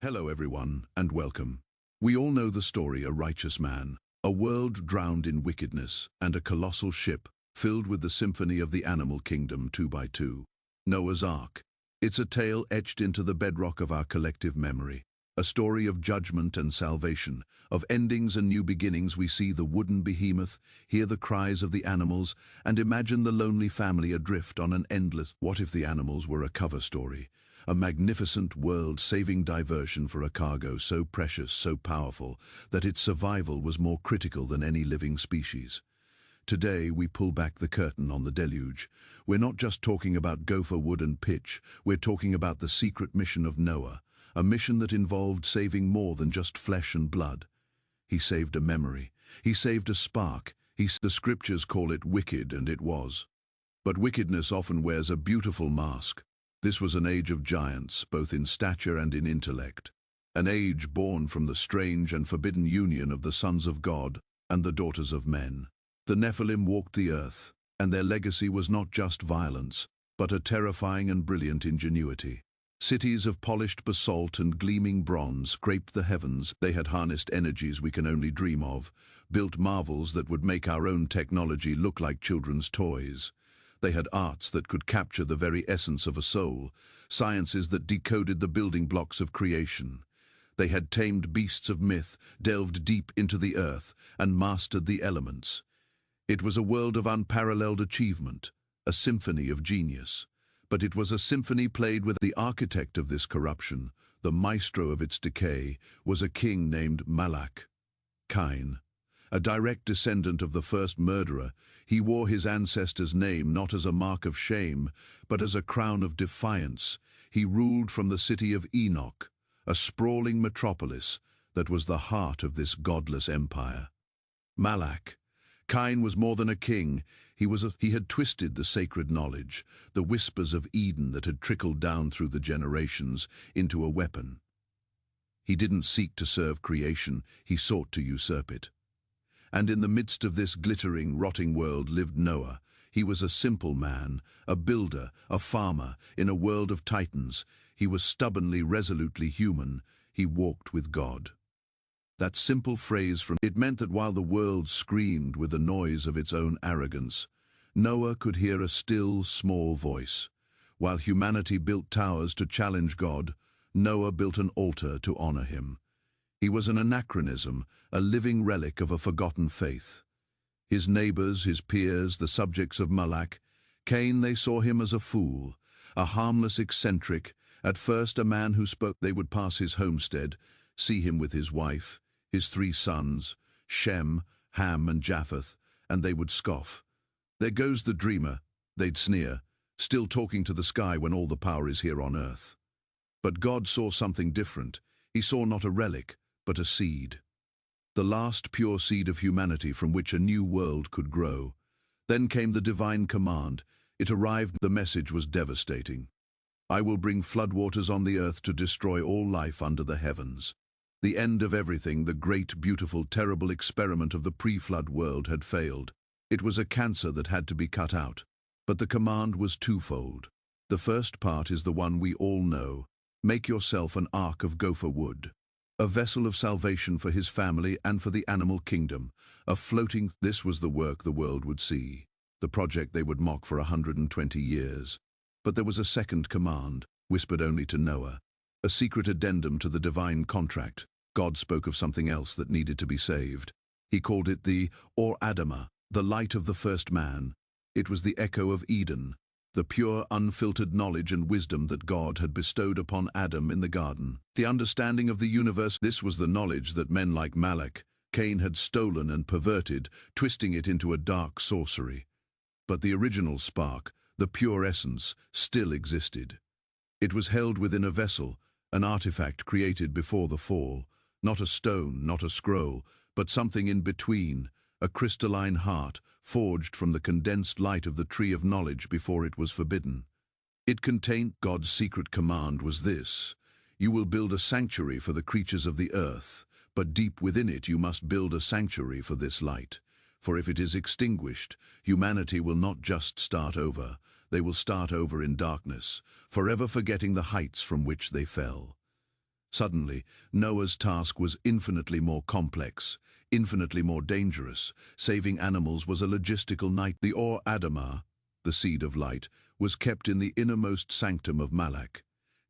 Hello everyone, and welcome. We all know the story A Righteous Man, a world drowned in wickedness, and a colossal ship filled with the symphony of the animal kingdom 2 by 2. Noah's Ark. It's a tale etched into the bedrock of our collective memory. A story of judgment and salvation, of endings and new beginnings. We see the wooden behemoth, hear the cries of the animals, and imagine the lonely family adrift on an endless "what if the animals were" a cover story. A magnificent world-saving diversion for a cargo so precious, so powerful, that its survival was more critical than any living species. Today, we pull back the curtain on the deluge. We're not just talking about gopher wood and pitch, we're talking about the secret mission of Noah, a mission that involved saving more than just flesh and blood. He saved a memory. He saved a spark. The scriptures call it wicked, and it was. But wickedness often wears a beautiful mask. This was an age of giants, both in stature and in intellect. An age born from the strange and forbidden union of the sons of God and the daughters of men. The Nephilim walked the earth, and their legacy was not just violence, but a terrifying and brilliant ingenuity. Cities of polished basalt and gleaming bronze scraped the heavens. They had harnessed energies we can only dream of, built marvels that would make our own technology look like children's toys. They had arts that could capture the very essence of a soul, sciences that decoded the building blocks of creation. They had tamed beasts of myth, delved deep into the earth, and mastered the elements. It was a world of unparalleled achievement, a symphony of genius. But it was a symphony played with the architect of this corruption, the maestro of its decay, was a king named Malak. Cain. A direct descendant of the first murderer, he wore his ancestor's name not as a mark of shame, but as a crown of defiance. He ruled from the city of Enoch, a sprawling metropolis that was the heart of this godless empire. Malak. Cain was more than a king. He had twisted the sacred knowledge, the whispers of Eden that had trickled down through the generations, into a weapon. He didn't seek to serve creation, he sought to usurp it. And in the midst of this glittering, rotting world lived Noah. He was a simple man, a builder, a farmer, in a world of titans. He was stubbornly, resolutely human. He walked with God. That simple phrase it meant that while the world screamed with the noise of its own arrogance, Noah could hear a still, small voice. While humanity built towers to challenge God, Noah built an altar to honor him. He was an anachronism, a living relic of a forgotten faith. His neighbors, his peers, the subjects of Malak, Cain, they saw him as a fool, a harmless eccentric, at first a man who spoke. They would pass his homestead, see him with his wife, his 3 sons, Shem, Ham, and Japheth, and they would scoff. "There goes the dreamer," they'd sneer, "still talking to the sky when all the power is here on earth." But God saw something different. He saw not a relic, but a seed. The last pure seed of humanity from which a new world could grow. Then came the divine command. It arrived. The message was devastating. "I will bring floodwaters on the earth to destroy all life under the heavens." The end of everything, the great, beautiful, terrible experiment of the pre-flood world had failed. It was a cancer that had to be cut out. But the command was twofold. The first part is the one we all know. Make yourself an ark of gopher wood. A vessel of salvation for his family and for the animal kingdom. This was the work the world would see. The project they would mock for 120 years. But there was a second command, whispered only to Noah. A secret addendum to the divine contract. God spoke of something else that needed to be saved. He called it the Or Adamah, the light of the first man. It was the echo of Eden, the pure, unfiltered knowledge and wisdom that God had bestowed upon Adam in the garden. The understanding of the universe. This was the knowledge that men like Malak, Cain had stolen and perverted, twisting it into a dark sorcery. But the original spark, the pure essence, still existed. It was held within a vessel, an artifact created before the fall. Not a stone, not a scroll, but something in between, a crystalline heart, forged from the condensed light of the tree of knowledge before it was forbidden. It contained God's secret command was this: "You will build a sanctuary for the creatures of the earth, but deep within it you must build a sanctuary for this light. For if it is extinguished, humanity will not just start over, they will start over in darkness, forever forgetting the heights from which they fell." Suddenly, Noah's task was infinitely more complex, infinitely more dangerous. Saving animals was a logistical night. The Or Adamah, the seed of light, was kept in the innermost sanctum of Malak,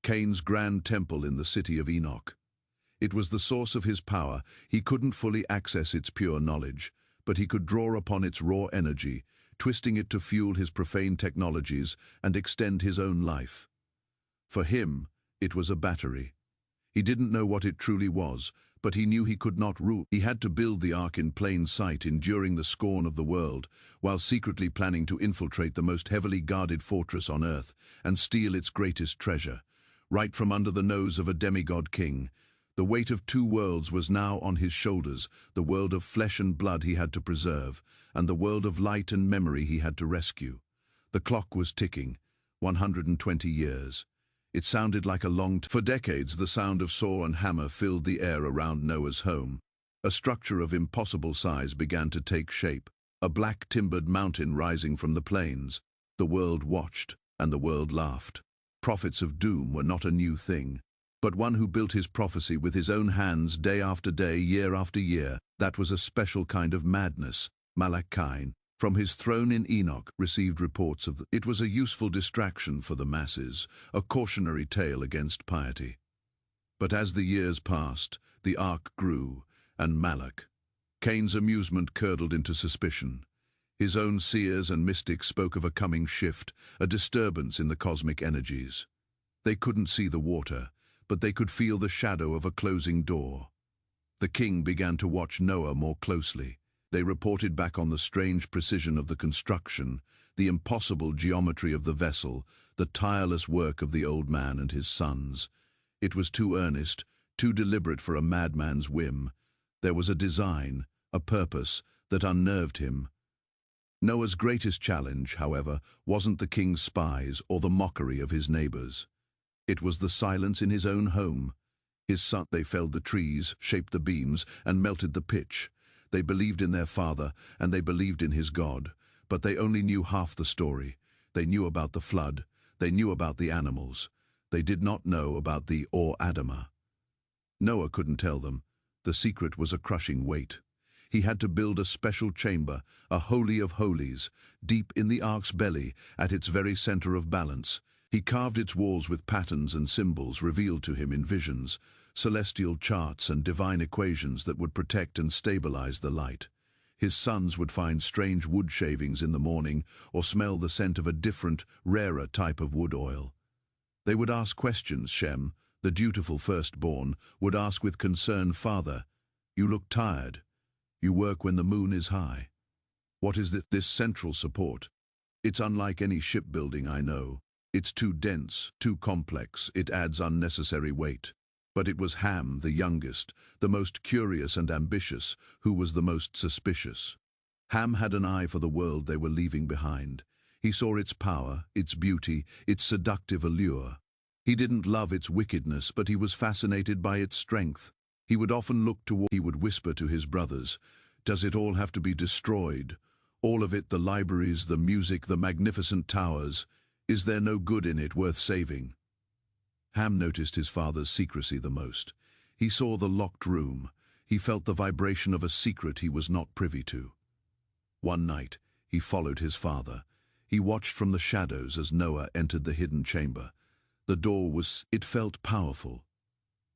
Cain's grand temple in the city of Enoch. It was the source of his power. He couldn't fully access its pure knowledge, but he could draw upon its raw energy, twisting it to fuel his profane technologies and extend his own life. For him, it was a battery. He didn't know what it truly was, but he knew he could not rule. He had to build the ark in plain sight, enduring the scorn of the world, while secretly planning to infiltrate the most heavily guarded fortress on earth and steal its greatest treasure, right from under the nose of a demigod king. The weight of two worlds was now on his shoulders, the world of flesh and blood he had to preserve, and the world of light and memory he had to rescue. The clock was ticking, 120 years. It sounded like a long time. For decades, the sound of saw and hammer filled the air around Noah's home. A structure of impossible size began to take shape, a black timbered mountain rising from the plains. The world watched, and the world laughed. Prophets of doom were not a new thing, but one who built his prophecy with his own hands day after day, year after year, that was a special kind of madness. Malak from his throne in Enoch, received reports of it was a useful distraction for the masses, a cautionary tale against piety. But as the years passed, the ark grew, and Malak, Cain's amusement curdled into suspicion. His own seers and mystics spoke of a coming shift, a disturbance in the cosmic energies. They couldn't see the water, but they could feel the shadow of a closing door. The king began to watch Noah more closely. They reported back on the strange precision of the construction, the impossible geometry of the vessel, the tireless work of the old man and his sons. It was too earnest, too deliberate for a madman's whim. There was a design, a purpose, that unnerved him. Noah's greatest challenge, however, wasn't the king's spies or the mockery of his neighbors. It was the silence in his own home. His son, they felled the trees, shaped the beams, and melted the pitch. They believed in their father, and they believed in his God, but they only knew half the story. They knew about the flood, they knew about the animals. They did not know about the Or Adamah. Noah couldn't tell them. The secret was a crushing weight. He had to build a special chamber, a holy of holies, deep in the ark's belly, at its very center of balance. He carved its walls with patterns and symbols revealed to him in visions, celestial charts and divine equations that would protect and stabilize the light. His sons would find strange wood shavings in the morning or smell the scent of a different, rarer type of wood oil. They would ask questions. Shem, the dutiful firstborn, would ask with concern, "Father, you look tired. You work when the moon is high. What is this central support? It's unlike any shipbuilding I know. It's too dense, too complex, it adds unnecessary weight." But it was Ham, the youngest, the most curious and ambitious, who was the most suspicious. Ham had an eye for the world they were leaving behind. He saw its power, its beauty, its seductive allure. He didn't love its wickedness, but he was fascinated by its strength. He would often look toward. He would whisper to his brothers, "Does it all have to be destroyed? All of it, the libraries, the music, the magnificent towers. Is there no good in it worth saving?" Ham noticed his father's secrecy the most. He saw the locked room. He felt the vibration of a secret he was not privy to. One night, he followed his father. He watched from the shadows as Noah entered the hidden chamber. The door it felt powerful.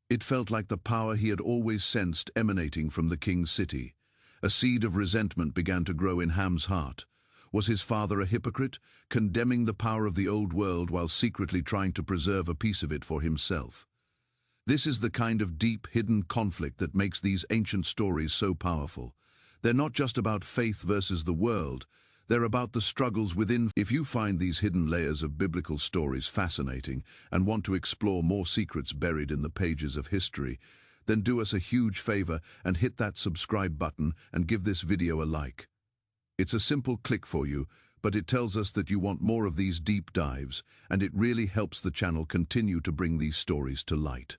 It felt like the power he had always sensed emanating from the king's city. A seed of resentment began to grow in Ham's heart. Was his father a hypocrite, condemning the power of the old world while secretly trying to preserve a piece of it for himself? This is the kind of deep, hidden conflict that makes these ancient stories so powerful. They're not just about faith versus the world. They're about the struggles within. If you find these hidden layers of biblical stories fascinating and want to explore more secrets buried in the pages of history, then do us a huge favor and hit that subscribe button and give this video a like. It's a simple click for you, but it tells us that you want more of these deep dives, and it really helps the channel continue to bring these stories to light.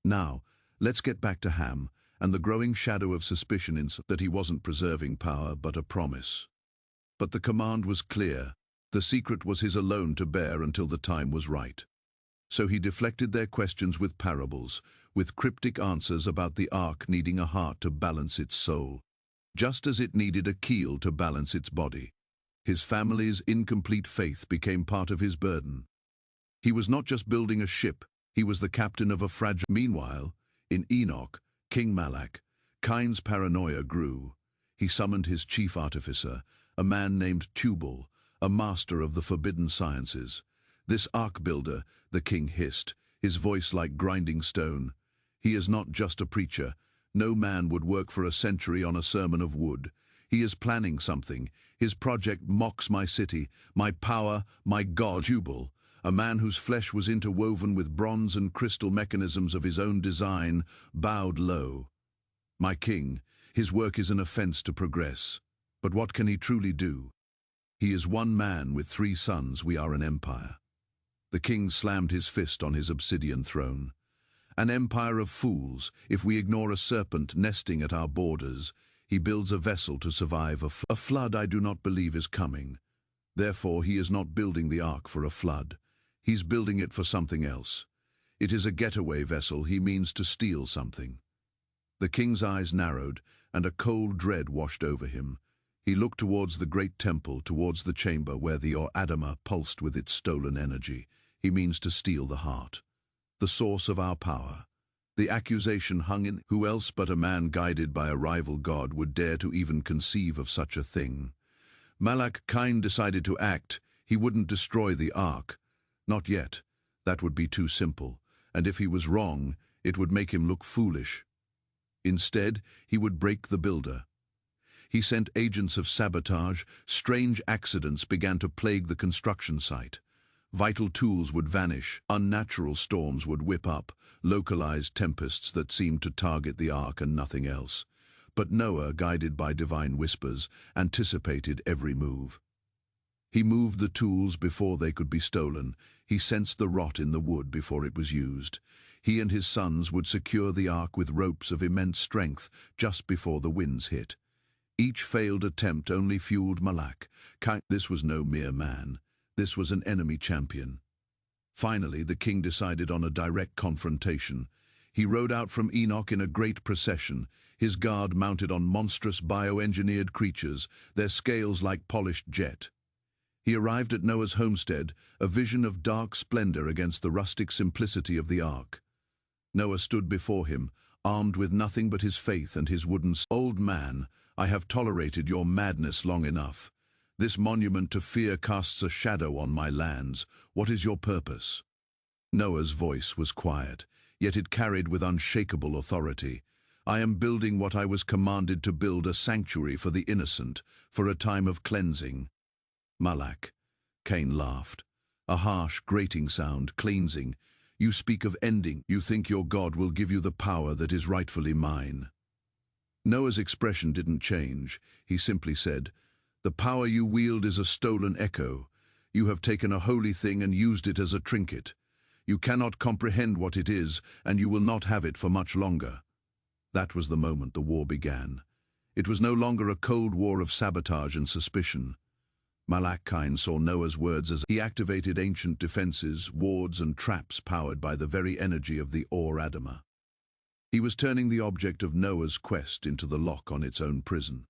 Now, let's get back to Ham and the growing shadow of suspicion that he wasn't preserving power but a promise. But the command was clear. The secret was his alone to bear until the time was right. So he deflected their questions with parables, with cryptic answers about the ark needing a heart to balance its soul, just as it needed a keel to balance its body. His family's incomplete faith became part of his burden. He was not just building a ship, he was the captain of a fragile... Meanwhile, in Enoch, King Malak, Cain's paranoia grew. He summoned his chief artificer, a man named Tubal, a master of the forbidden sciences. This ark builder, the king hissed, his voice like grinding stone. He is not just a preacher. No man would work for a century on a sermon of wood. He is planning something. His project mocks my city, my power, my god. Tubal, a man whose flesh was interwoven with bronze and crystal mechanisms of his own design, bowed low. My king, his work is an offense to progress. But what can he truly do? He is one man with 3 sons. We are an empire. The king slammed his fist on his obsidian throne. An empire of fools. If we ignore a serpent nesting at our borders, he builds a vessel to survive a flood I do not believe is coming. Therefore, he is not building the ark for a flood. He's building it for something else. It is a getaway vessel. He means to steal something. The king's eyes narrowed, and a cold dread washed over him. He looked towards the great temple, towards the chamber where the Adama pulsed with its stolen energy. He means to steal the heart, the source of our power. The accusation hung in. Who else but a man guided by a rival god would dare to even conceive of such a thing? Malak Cain decided to act. He wouldn't destroy the ark. Not yet. That would be too simple. And if he was wrong, it would make him look foolish. Instead, he would break the builder. He sent agents of sabotage. Strange accidents began to plague the construction site. Vital tools would vanish, unnatural storms would whip up, localized tempests that seemed to target the ark and nothing else. But Noah, guided by divine whispers, anticipated every move. He moved the tools before they could be stolen. He sensed the rot in the wood before it was used. He and his sons would secure the ark with ropes of immense strength just before the winds hit. Each failed attempt only fueled Malak. This was no mere man. This was an enemy champion. Finally, the king decided on a direct confrontation. He rode out from Enoch in a great procession, his guard mounted on monstrous bioengineered creatures, their scales like polished jet. He arrived at Noah's homestead, a vision of dark splendor against the rustic simplicity of the ark. Noah stood before him, armed with nothing but his faith and his wooden... Old man, I have tolerated your madness long enough. This monument to fear casts a shadow on my lands. What is your purpose? Noah's voice was quiet, yet it carried with unshakable authority. I am building what I was commanded to build, a sanctuary for the innocent, for a time of cleansing. Malak. Cain laughed. A harsh, grating sound, cleansing. You speak of ending. You think your God will give you the power that is rightfully mine. Noah's expression didn't change. He simply said, the power you wield is a stolen echo. You have taken a holy thing and used it as a trinket. You cannot comprehend what it is, and you will not have it for much longer. That was the moment the war began. It was no longer a cold war of sabotage and suspicion. Malak Cain saw Noah's words as he activated ancient defenses, wards and traps powered by the very energy of the Adama. He was turning the object of Noah's quest into the lock on its own prison.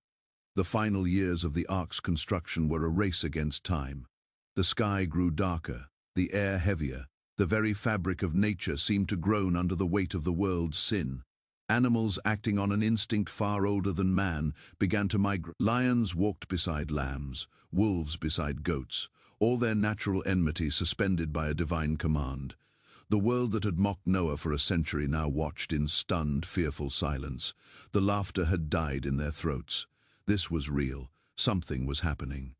The final years of the ark's construction were a race against time. The sky grew darker, the air heavier. The very fabric of nature seemed to groan under the weight of the world's sin. Animals, acting on an instinct far older than man, began to migrate. Lions walked beside lambs, wolves beside goats, all their natural enmity suspended by a divine command. The world that had mocked Noah for a century now watched in stunned, fearful silence. The laughter had died in their throats. This was real. Something was happening.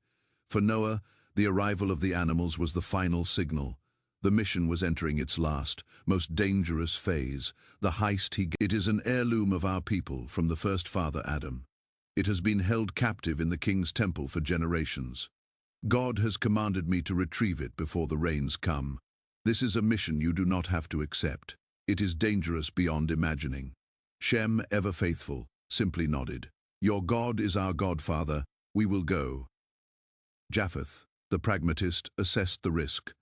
For Noah, the arrival of the animals was the final signal. The mission was entering its last, most dangerous phase. The heist It is an heirloom of our people from the first father Adam. It has been held captive in the king's temple for generations. God has commanded me to retrieve it before the rains come. This is a mission you do not have to accept. It is dangerous beyond imagining. Shem, ever faithful, simply nodded. Your God is our Godfather. We will go. Japheth, the pragmatist, assessed the risk.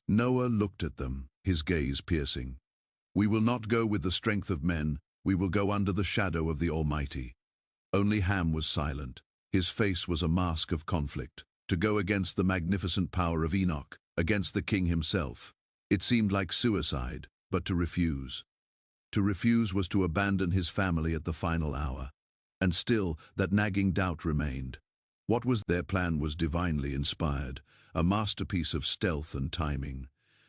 Noah looked at them, his gaze piercing. "We will not go with the strength of men, we will go under the shadow of the Almighty." Only Ham was silent. His face was a mask of conflict. To go against the magnificent power of Enoch, against the king himself. It seemed like suicide, but to refuse. To refuse was to abandon his family at the final hour. And still, that nagging doubt remained. What was their plan was divinely inspired, a masterpiece of stealth and timing.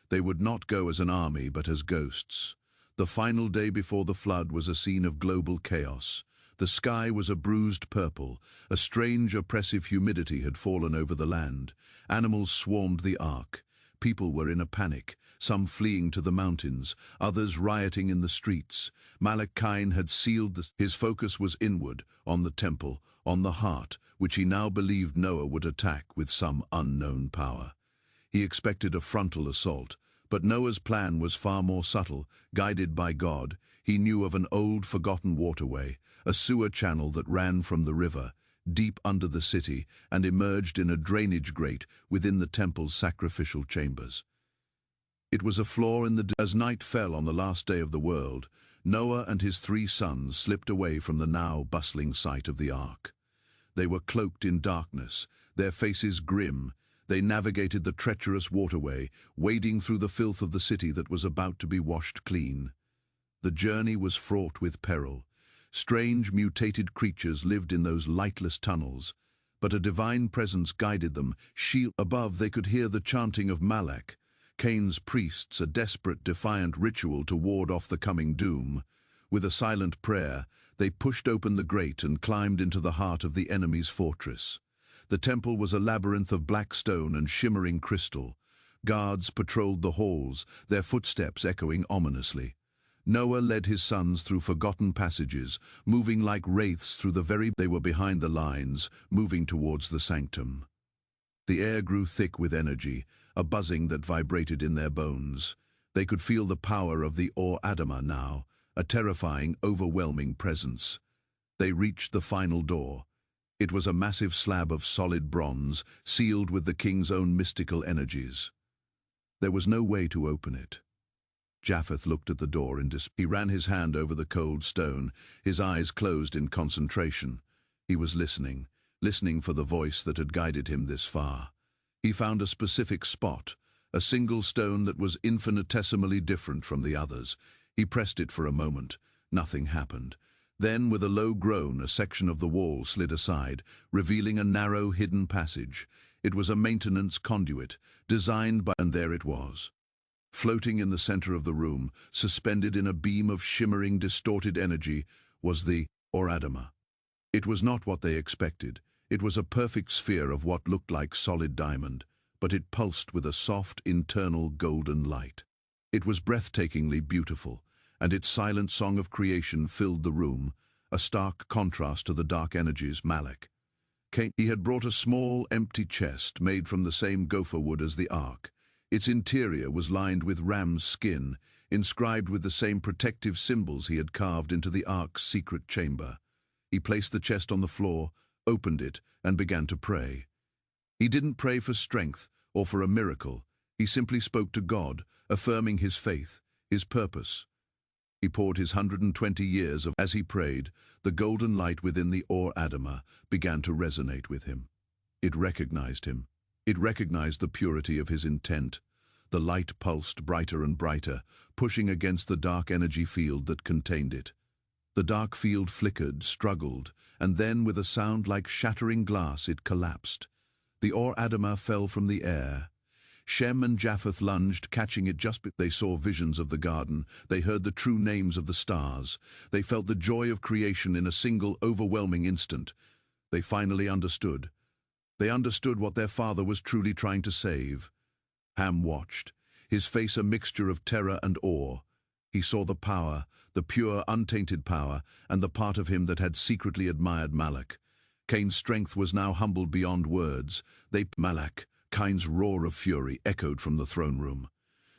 They would not go as an army, but as ghosts. The final day before the flood was a scene of global chaos. The sky was a bruised purple. A strange, oppressive humidity had fallen over the land. Animals swarmed the ark. People were in a panic, some fleeing to the mountains, others rioting in the streets. Malach had sealed his focus was inward, on the temple, on the heart, which he now believed Noah would attack with some unknown power. He expected a frontal assault, but Noah's plan was far more subtle. Guided by God, he knew of an old, forgotten waterway, a sewer channel that ran from the river, deep under the city, and emerged in a drainage grate within the temple's sacrificial chambers. It was a flaw in the... As night fell on the last day of the world, Noah and his 3 sons slipped away from the now bustling site of the ark. They were cloaked in darkness, their faces grim. They navigated the treacherous waterway, wading through the filth of the city that was about to be washed clean. The journey was fraught with peril. Strange, mutated creatures lived in those lightless tunnels, but a divine presence guided them. Above, they could hear the chanting of Malach, Cain's priests, a desperate, defiant ritual to ward off the coming doom. With a silent prayer, they pushed open the grate and climbed into the heart of the enemy's fortress. The temple was a labyrinth of black stone and shimmering crystal. Guards patrolled the halls, their footsteps echoing ominously. Noah led his sons through forgotten passages, moving like wraiths through the very... They were behind the lines, moving towards the sanctum. The air grew thick with energy, a buzzing that vibrated in their bones. They could feel the power of the Or Adamah now, a terrifying, overwhelming presence. They reached the final door. It was a massive slab of solid bronze, sealed with the king's own mystical energies. There was no way to open it. Japheth looked at the door in despair. He ran his hand over the cold stone, his eyes closed in concentration. He was listening for the voice that had guided him this far. He found a specific spot, a single stone that was infinitesimally different from the others. He pressed it for a moment. Nothing happened. Then, with a low groan, a section of the wall slid aside, revealing a narrow, hidden passage. It was a maintenance conduit, designed by... And there it was. Floating in the center of the room, suspended in a beam of shimmering, distorted energy, was the Or Adamah. It was not what they expected. It was a perfect sphere of what looked like solid diamond, but it pulsed with a soft, internal golden light. It was breathtakingly beautiful, and its silent song of creation filled the room, a stark contrast to the dark energies Malach. He had brought a small, empty chest made from the same gopher wood as the ark. Its interior was lined with ram's skin, inscribed with the same protective symbols he had carved into the ark's secret chamber. He placed the chest on the floor, opened it, and began to pray. He didn't pray for strength or for a miracle. He simply spoke to God, affirming his faith, his purpose. He poured his 120 years of... As he prayed, the golden light within the Or Adamah began to resonate with him. It recognized him. It recognized the purity of his intent. The light pulsed brighter and brighter, pushing against the dark energy field that contained it. The dark field flickered, struggled, and then, with a sound like shattering glass, it collapsed. The Or Adamah fell from the air. Shem and Japheth lunged, catching it just before. They saw visions of the garden. They heard the true names of the stars. They felt the joy of creation in a single, overwhelming instant. They finally understood. They understood what their father was truly trying to save. Ham watched, his face a mixture of terror and awe. He saw the power, the pure, untainted power, and the part of him that had secretly admired Malach. Cain's strength was now humbled beyond words. Malach, Cain's roar of fury, echoed from the throne room.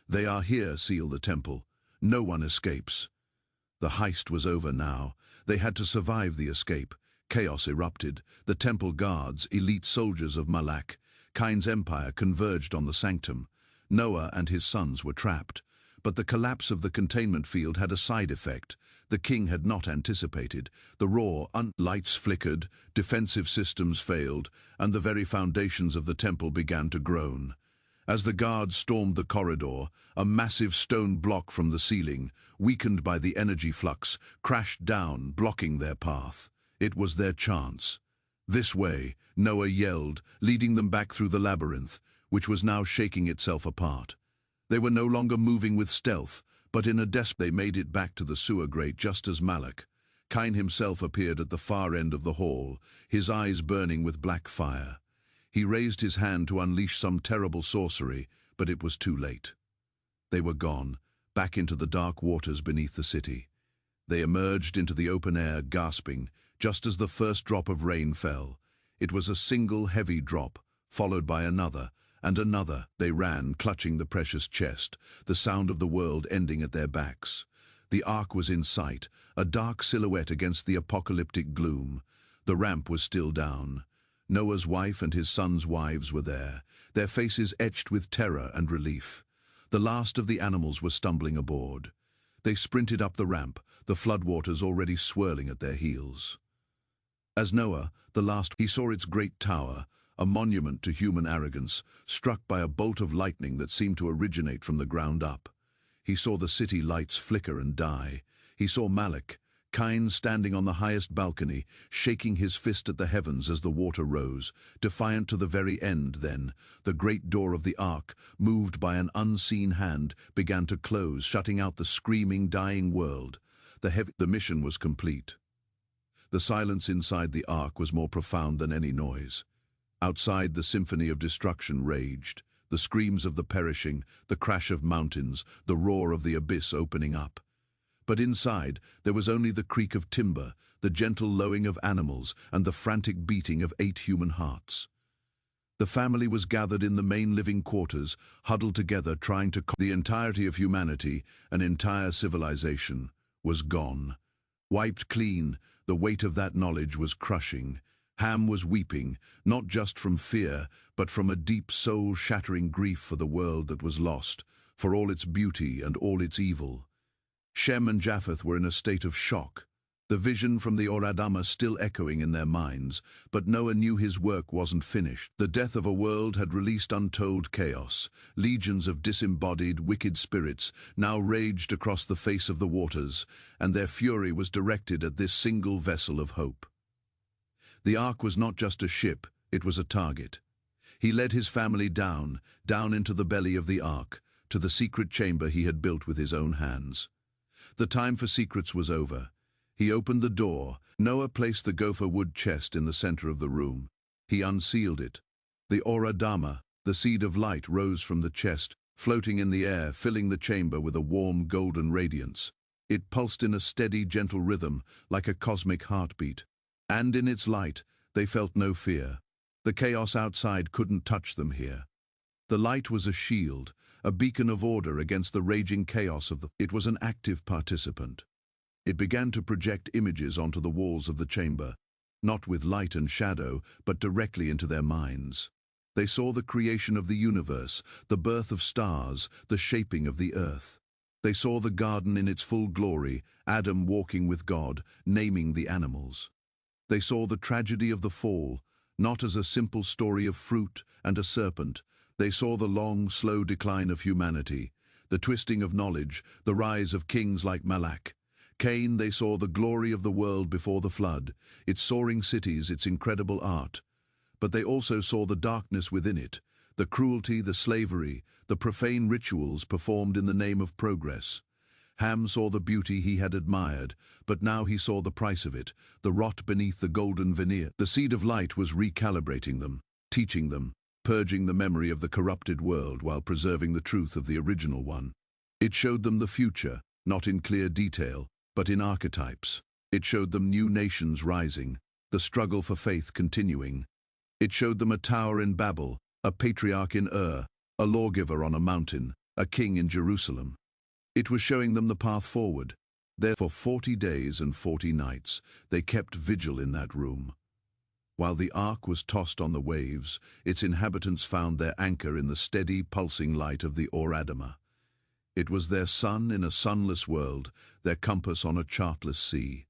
"They are here," seal the temple. "No one escapes." The heist was over now. They had to survive the escape. Chaos erupted. The temple guards, elite soldiers of Malach, Cain's empire, converged on the sanctum. Noah and his sons were trapped. But the collapse of the containment field had a side effect the king had not anticipated. The lights flickered, defensive systems failed, and the very foundations of the temple began to groan. As the guards stormed the corridor, a massive stone block from the ceiling, weakened by the energy flux, crashed down, blocking their path. It was their chance. "This way," Noah yelled, leading them back through the labyrinth, which was now shaking itself apart. They were no longer moving with stealth, but in a they made it back to the sewer grate just as Cain himself appeared at the far end of the hall, his eyes burning with black fire. He raised his hand to unleash some terrible sorcery, but it was too late. They were gone, back into the dark waters beneath the city. They emerged into the open air, gasping, just as the first drop of rain fell. It was a single heavy drop, followed by another, and another. They ran, clutching the precious chest, the sound of the world ending at their backs. The ark was in sight, a dark silhouette against the apocalyptic gloom. The ramp was still down. Noah's wife and his sons' wives were there, their faces etched with terror and relief. The last of the animals were stumbling aboard. They sprinted up the ramp, the floodwaters already swirling at their heels. As Noah, he saw its great tower, a monument to human arrogance, struck by a bolt of lightning that seemed to originate from the ground up. He saw the city lights flicker and die. He saw Cain standing on the highest balcony, shaking his fist at the heavens as the water rose, defiant to the very end. Then, the great door of the ark, moved by an unseen hand, began to close, shutting out the screaming, dying world. The mission was complete. The silence inside the ark was more profound than any noise. Outside, the symphony of destruction raged, the screams of the perishing, the crash of mountains, the roar of the abyss opening up. But inside, there was only the creak of timber, the gentle lowing of animals, and the frantic beating of 8 human hearts. The family was gathered in the main living quarters, huddled together, trying to the entirety of humanity, an entire civilization, was gone. Wiped clean, the weight of that knowledge was crushing. Ham was weeping, not just from fear, but from a deep soul-shattering grief for the world that was lost, for all its beauty and all its evil. Shem and Japheth were in a state of shock, the vision from the Oradama still echoing in their minds, but Noah knew his work wasn't finished. The death of a world had released untold chaos. Legions of disembodied, wicked spirits now raged across the face of the waters, and their fury was directed at this single vessel of hope. The ark was not just a ship, it was a target. He led his family down into the belly of the ark, to the secret chamber he had built with his own hands. The time for secrets was over. He opened the door. Noah placed the gopher wood chest in the center of the room. He unsealed it. The Ora Dama, the seed of light, rose from the chest, floating in the air, filling the chamber with a warm golden radiance. It pulsed in a steady, gentle rhythm, like a cosmic heartbeat. And in its light, they felt no fear. The chaos outside couldn't touch them here. The light was a shield, a beacon of order against the raging chaos of It was an active participant. It began to project images onto the walls of the chamber, not with light and shadow, but directly into their minds. They saw the creation of the universe, the birth of stars, the shaping of the earth. They saw the garden in its full glory, Adam walking with God, naming the animals. They saw the tragedy of the fall, not as a simple story of fruit and a serpent. They saw the long, slow decline of humanity, the twisting of knowledge, the rise of kings like Cain. They saw the glory of the world before the flood, its soaring cities, its incredible art. But they also saw the darkness within it, the cruelty, the slavery, the profane rituals performed in the name of progress. Ham saw the beauty he had admired, but now he saw the price of it, the rot beneath the golden veneer. The seed of light was recalibrating them, teaching them, purging the memory of the corrupted world while preserving the truth of the original one. It showed them the future, not in clear detail, but in archetypes. It showed them new nations rising, the struggle for faith continuing. It showed them a tower in Babel, a patriarch in Ur, a lawgiver on a mountain, a king in Jerusalem. It was showing them the path forward. There, for 40 days and 40 nights, they kept vigil in that room. While the ark was tossed on the waves, its inhabitants found their anchor in the steady, pulsing light of the Or-Adama. It was their sun in a sunless world, their compass on a chartless sea.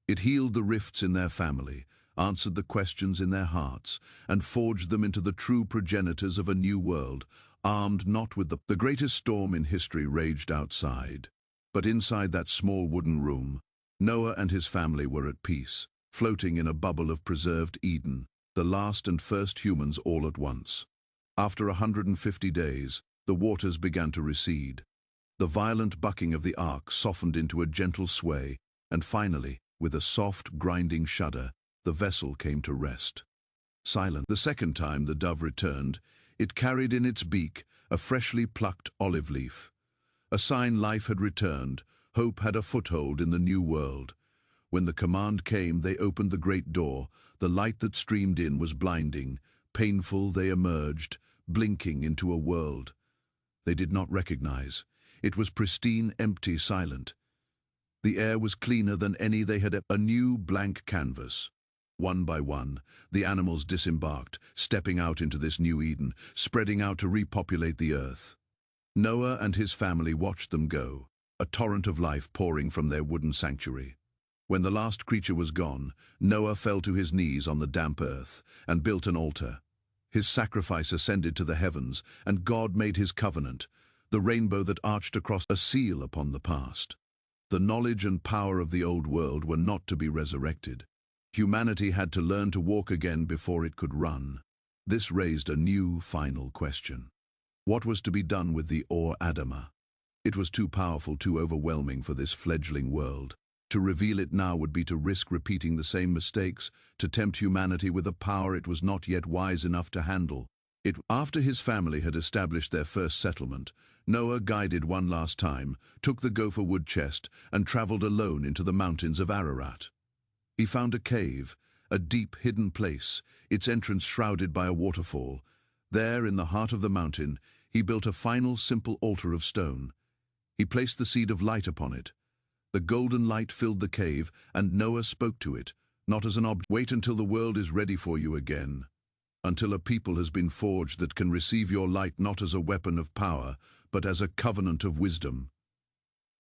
It healed the rifts in their family, answered the questions in their hearts, and forged them into the true progenitors of a new world, armed not with the greatest storm in history raged outside. But inside that small wooden room, Noah and his family were at peace, floating in a bubble of preserved Eden, the last and first humans all at once. After 150 days, the waters began to recede. The violent bucking of the ark softened into a gentle sway, and finally, with a soft, grinding shudder, the vessel came to rest. Silent. The second time the dove returned, it carried in its beak a freshly plucked olive leaf. A sign life had returned, hope had a foothold in the new world. When the command came, they opened the great door. The light that streamed in was blinding. Painful, they emerged, blinking into a world they did not recognize. It was pristine, empty, silent. The air was cleaner than any they had ever. A new blank canvas. One by one, the animals disembarked, stepping out into this new Eden, spreading out to repopulate the earth. Noah and his family watched them go, a torrent of life pouring from their wooden sanctuary. When the last creature was gone, Noah fell to his knees on the damp earth and built an altar. His sacrifice ascended to the heavens, and God made his covenant, the rainbow that arched across, a seal upon the past. The knowledge and power of the old world were not to be resurrected. Humanity had to learn to walk again before it could run. This raised a new, final question. What was to be done with the Or-Adama? It was too powerful, too overwhelming for this fledgling world. To reveal it now would be to risk repeating the same mistakes, to tempt humanity with a power it was not yet wise enough to handle. After his family had established their first settlement, Noah, guided one last time, took the gopher wood chest and traveled alone into the mountains of Ararat. He found a cave, a deep, hidden place, its entrance shrouded by a waterfall. There, in the heart of the mountain, he built a final, simple altar of stone. He placed the seed of light upon it. The golden light filled the cave, and Noah spoke to it, not as an object. Wait until the world is ready for you again. Until a people has been forged that can receive your light not as a weapon of power, but as a covenant of wisdom.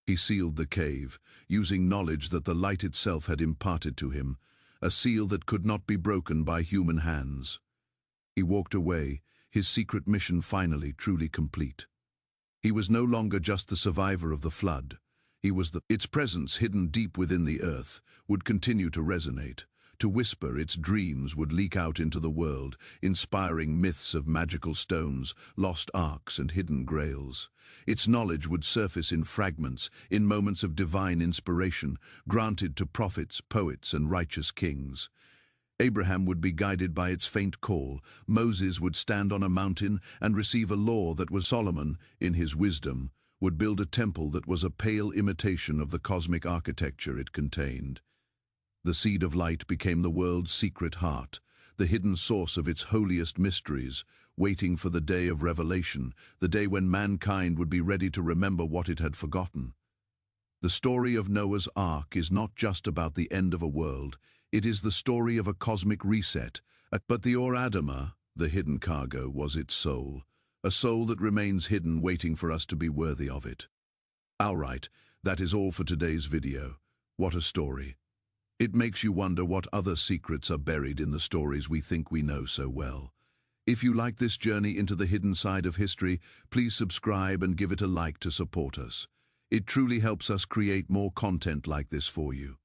He sealed the cave, using knowledge that the light itself had imparted to him, a seal that could not be broken by human hands. He walked away, his secret mission finally truly complete. He was no longer just the survivor of the flood. He was its presence, hidden deep within the earth, would continue to resonate. To whisper, its dreams would leak out into the world, inspiring myths of magical stones, lost arks, and hidden grails. Its knowledge would surface in fragments, in moments of divine inspiration, granted to prophets, poets, and righteous kings. Abraham would be guided by its faint call. Moses would stand on a mountain and receive a law that was. Solomon, in his wisdom, would build a temple that was a pale imitation of the cosmic architecture it contained. The seed of light became the world's secret heart, the hidden source of its holiest mysteries, waiting for the day of revelation, the day when mankind would be ready to remember what it had forgotten. The story of Noah's Ark is not just about the end of a world, it is the story of a cosmic reset. But the Or-Adama, the hidden cargo, was its soul, a soul that remains hidden, waiting for us to be worthy of it. Alright, that is all for today's video. What a story. It makes you wonder what other secrets are buried in the stories we think we know so well. If you like this journey into the hidden side of history, please subscribe and give it a like to support us. It truly helps us create more content like this for you.